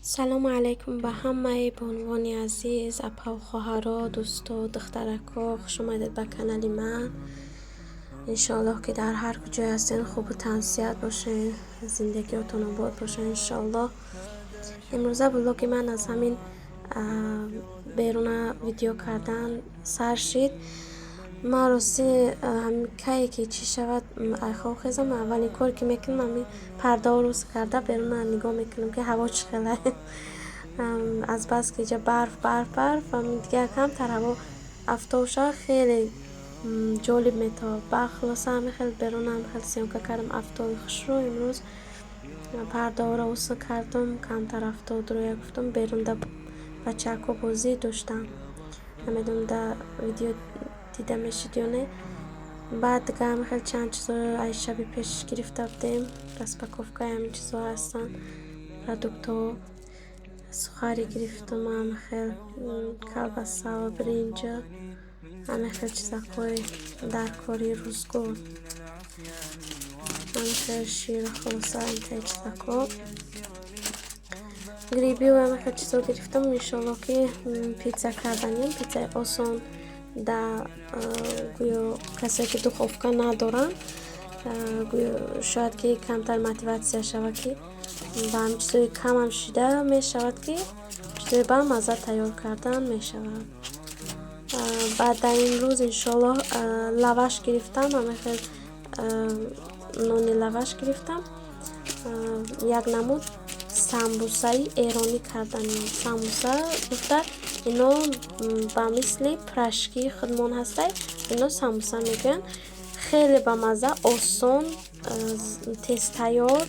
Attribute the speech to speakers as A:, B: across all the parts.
A: سلام علیکم به همه بانوان عزیز، اپا و خواهرها، دوستا، دخترکا، خوش آمدید به کانال من. انشالله که در هر کجای هستین خوب و تنسیت باشین، زندگیتون آباد باشه انشالله. امروزه بلوگ من از همین بیرون ویدیو کردن سر شد. ما راستی همین که چی شود ایخواه خیزم اولین کار که میکنم همین پرده ها روز کرده بیرون نگاه میکنم که هوا چخله. از بس که اینجا برف همین دیگه کمتر هوا افتاوشه خیلی جالب میتا. با خلاصه همین خیلی بیرون هم خیلی سیمکه کردم افتاد خوش رو. امروز پرده ها را اوسه کردم کمتر افتاد رو گفتم بیرون ده بچه ها بازی داشتم. نمیدونم در ویدیو دیده میشید یا نه. بعد دیگه هم خیلی چند چیزا ای شبی پیش گرفته بودیم، رسپاکوفکا همین چیزا هستن، پرودکت ها سخاری گرفتم، هم خیلی کلبسه و برنج، همین خیلی چیزا کوی در کاری روزگار، همین خیلی شیر خلاصه این خیلی چیزا کو گریبی و همین خیلی چیزا گرفتم. انشالله که پیتزا کردنیم، پیتزا آسان در گویا کسی که دخوفکا ندارن شاید که کمتر موتیواسیون شود که با هم چیزای کم هم شده می شود که چیزای با مزه تیار کردن می شود. بعد در این روز انشالله لواش گرفتم، همه خیلی نانی لواش گرفتم، یک نمود سامبوسه ایرانی کردن. سامبوسه گفته اینا با مثل پرشکی خودمون هسته، اینا سامبوسه میگن. خیلی با مزه، آسان، تیز تیار،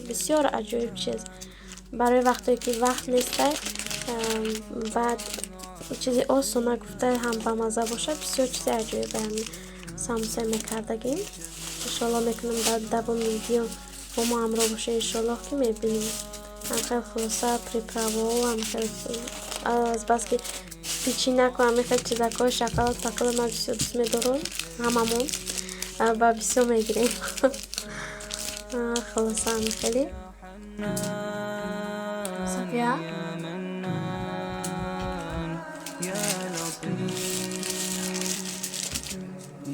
A: بسیار عجیب چیز برای وقتی که وقت نیسته. بعد چیزی آسان گفته هم با مزه باشه، بسیار چیز عجیب همین سامبوسه میکردگیم. انشالله میکنم در دوم ویدیو با ما همراه باشه انشالله که میبینیم. هم خیلی خلاصه پریپراو هم خیلی از بس که پیچی نکو همه خیلی چیزکای شکلات پکل ما بسیار دوست میدارم، هممون با بسیار میگیریم. خلاصه همه خیلی صفیه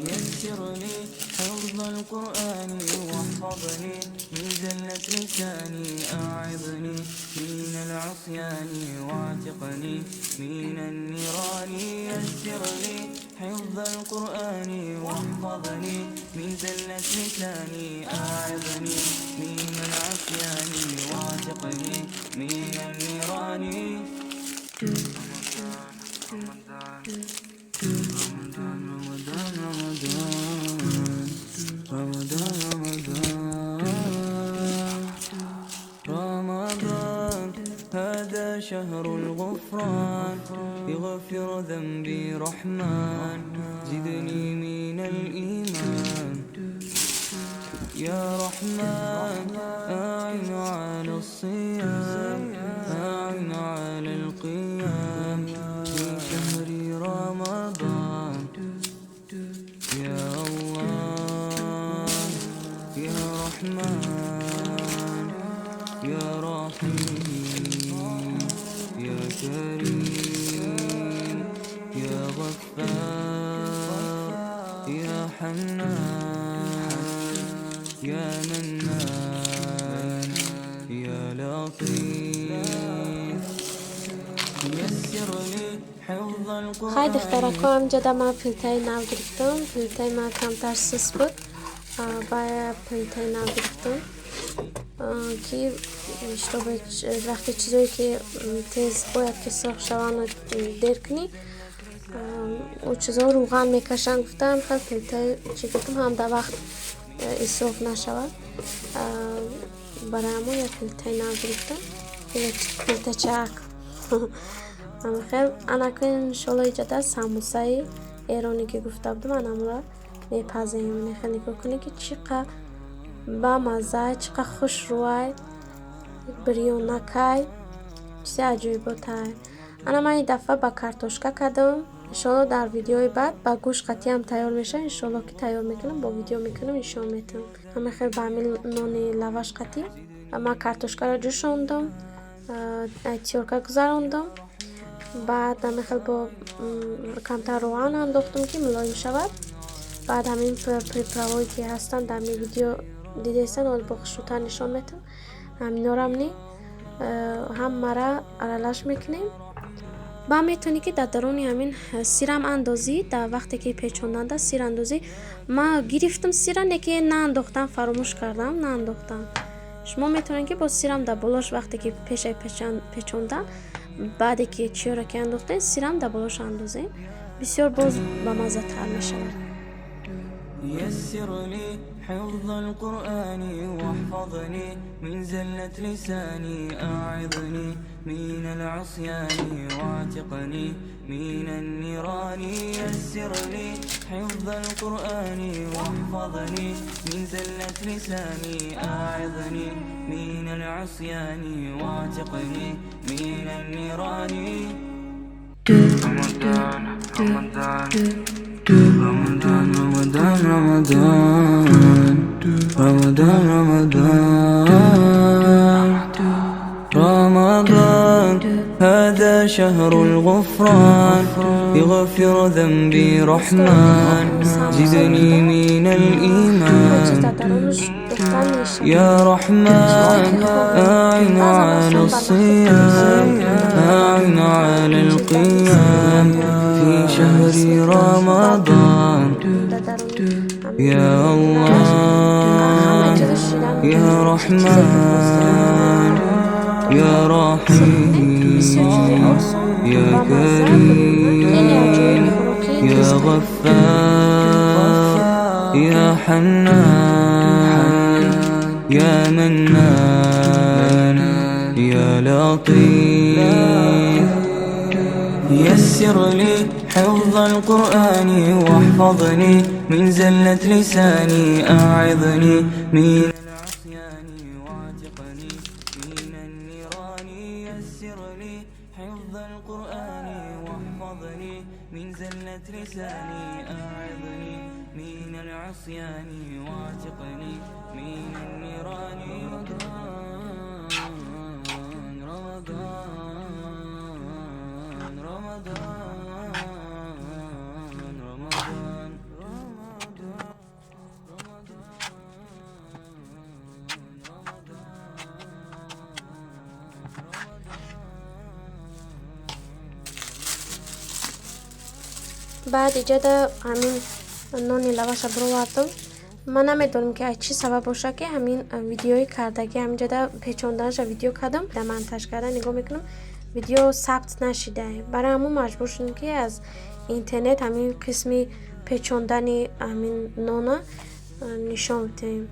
B: يسر لي حفظ القرآن واحفظني من زلة لساني أعظني من العصيان واعتقني من النيران. يسر لي حفظ القرآن واحفظني من زلة لساني أعظني من العصيان واعتقني من النيران. رمضان هذا شهر الغفران، يغفر ذنبي رحمن، زدني من الإيمان. يا رحمن أعن على الصيام، أعن على القيام في شهر رمضان. يا الله يا رحمن يا رحيم يا كريم يا غفار يا حنان يا منان يا لطيف. يسر لي حفظ
A: خیلی
B: القرآن.
A: دخترکا همینجا در من فیلتای نو گرفتم. فیلتای من کمتر سس بود، باید فیلتای نو گرفتم که اشتباه وقتی چیزایی که تیز باید که سرخ شوند دیر کنی او چیزا روغن میکشن. گفتم خیلی فیلتای چی گفتم هم در وقت اصراف نشود، برای همون یک فیلتای نو گرفتم، فیلتای چک. خیلی انا که انشالله اینجا در سامبوسه ایرانی که گفته بودم انا را میپزیم. خیلی نگاه کنی که چقدر با مزه، چقدر خوش روی بریون نکای، چیز عجیب بود. انا من این دفعه با کارتوشکا کردم، انشالله در ویدیوی بعد با گوش قطعی هم تیار میشه. انشالله که تیار میکنم با ویدیو میکنم انشالله میتونم. همه خیلی با همین نانی لواش قطعی اما کارتوشکا را جوشاندم تیورکا گذراندم. بعد همه با کمتر روغن انداختم که ملایم شود. بعد همین پریپراوایی که هستن در می ویدیو دیدیستن و با خشوتا نشان میتم همینا رو هم مرا ارالش میکنیم. با میتونی که در درون همین سیرم اندازی. در وقتی که پیچوندن سیر اندازی. ما گرفتم سیرن که نه انداختم، فراموش کردم نه انداختم. شما میتونین که با سیرم در بالاش وقتی که پیچوندن بعدی که چیو را که انداختین سیرم در بالاش اندازین، بسیار باز با مزه تر میشه.
B: يسر لي حفظ القرآن واحفظني من زلة لساني أعظني من العصيان واعتقني من النيران. يسر لي حفظ القرآن واحفظني من زلة لساني أعظني من العصيان واعتقني من النيران. رمضان رمضان رمضان رمضان رمضان رمضان هذا شهر الغفران يغفر ذنبي رحمن زدني من الإيمان يا رحمن أعن على الصيام أعن على القيام في شهر رمضان يا الله يا رحمن يا رحيم يا كريم يا غفار يا حنان يا منان يا لطيف. يسر لي حفظ القرآن واحفظني من زلة لساني أعظني من العصيان واعتقني من النيران. يسر لي حفظ القرآن واحفظني من زلة لساني أعظني من العصيان واعتقني من النيران.
A: بعد ایجاد همین نون لواش بروردم. من نمیدونم که چی سبب باشه که همین ویدیوی کردگی همینجا در پیچوندنش ویدیو کردم در منتج کردن نگاه میکنم ویدیو ثبت نشده. برای همون مجبور شدم که از اینترنت همین قسمی پیچوندن همین نون نشان بدیم.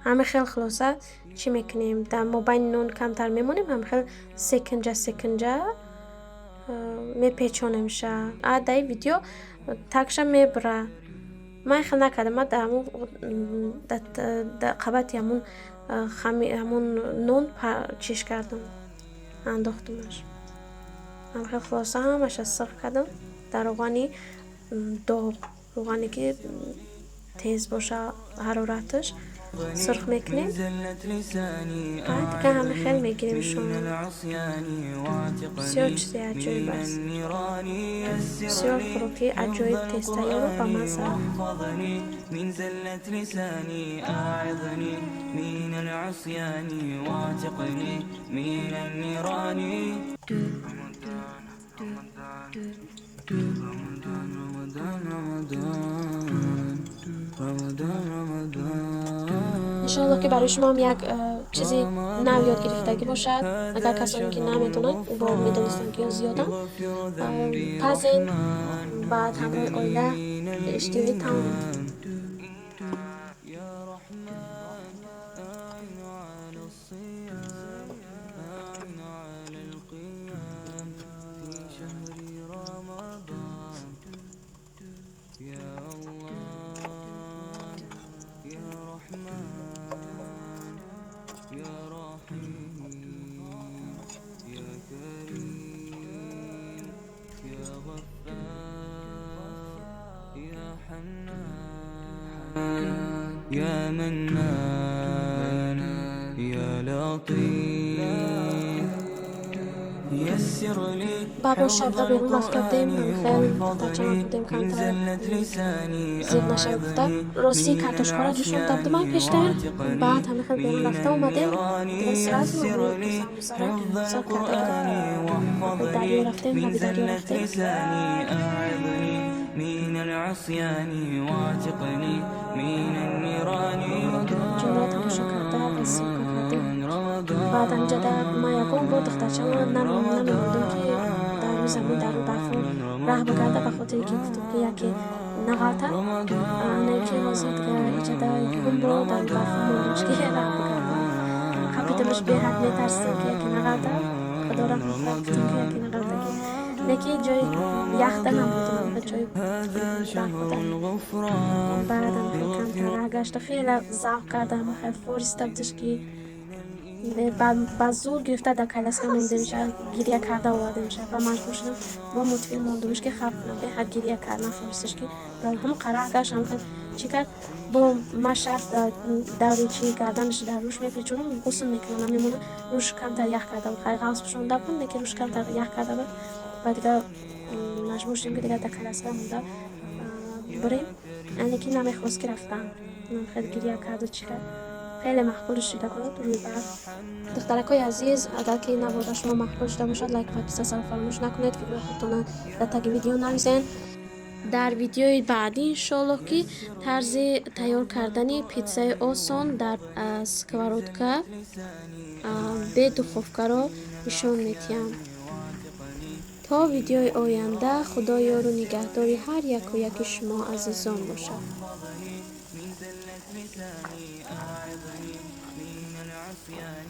A: همه خیلی خلاصه چی میکنیم در موبایل نون کمتر میمونیم، هم خیلی سکنجه میپیچونیم شه. در ویدیو تکشم میبره. من خیلی نکردم، من در همون قبط همون نون چیش کردم انداختمش. هم خیلی خلاصه همش از سرخ کردم در روغنی داغ، روغنی که تیز باشه حرارتش سرخ میکنیم. بعد که همه خیلی میگیریم شما بسیار چیزی عجایب است، بسیار خوراکی عجایب تسته یا رو با مزه.
B: من زلة لساني أعظني من العصيان واعتقني من النيران.
A: انشاءالله که برای شما هم یک چیزی نو یاد گرفتگی باشد. اگر کسانی که نمیدونن با میدونستن که زیادن پزین بعد همه آیله اشتیوی تمام.
B: يا منان يا لطيف يسر لي
A: بعد ما الشهر ده بیرون رفته بودیم خیلی دخترچه من بودیم
B: من
A: کمتر
B: زلة لساني
A: زیر نشه گفته راستی کارتوشکا را جوشون داده بودم پیشتر بعد همه خیلی بیرون رفته اومده دیگه سرعت
B: يسر لي حفظ القرآن واحفظني من زلة لساني أعظني من العصيان واعتقني من النيران
A: جمله تماشا کرده رسیم کردیم
B: رمضان
A: بعد همینجا در ما یکم بود دخترچه ما نمیموندم که در روی زمین در روی برفون راه بگرده به خاطر که گفتم که یکی نغلطه نه که واسه دیگه ایجا در یکم بود در روی برفون موندمش که راه بگرده خبیدمش به حد میترسیم که یکی نغلطه خدا را گفتم که یکی نغلطه که نکی جای یخته نبودم به جای راه بودم بعدم خیلی کمتر راه گشته خیلی ضعف کردم خیلی فورسته بودش که با زور گرفته در کلاس مونده میشه گریه کرده آورده میشه و مجبور شدم با مطفیل موندمش که خب به حد گریه کردن فرستش که هم قرار گشتم خیلی چی کرد با مشرف دوری چی کردنش در روش میپیچونم غسل میکنم میمونه روش کمتر یخ کرده بود خیلی غوص بشونده بود که روش کمتر یخ کرده بود و دیگه مجبور شدیم که دیگه در کلاس مونده بریم یعنی که نمیخواست که رفتم خیلی گریه کرد و چی کرد خیلی مخبول شده بود روی برف دخترکای عزیز اگر که این نبوده شما مخبول شده باشد لایک و پیسه فراموش نکنید ویدیو خودتون در تگ ویدیو نویسین در ویدیوی بعدی انشالله که طرز تیار کردن پیتزای آسان در سکوارودکا به دخوفکا رو نشون میدیم تا ویدیوی آینده خدا یار و نگهداری هر یک و یک شما عزیزان باشد
B: من زلة لساني أعظني من العصيان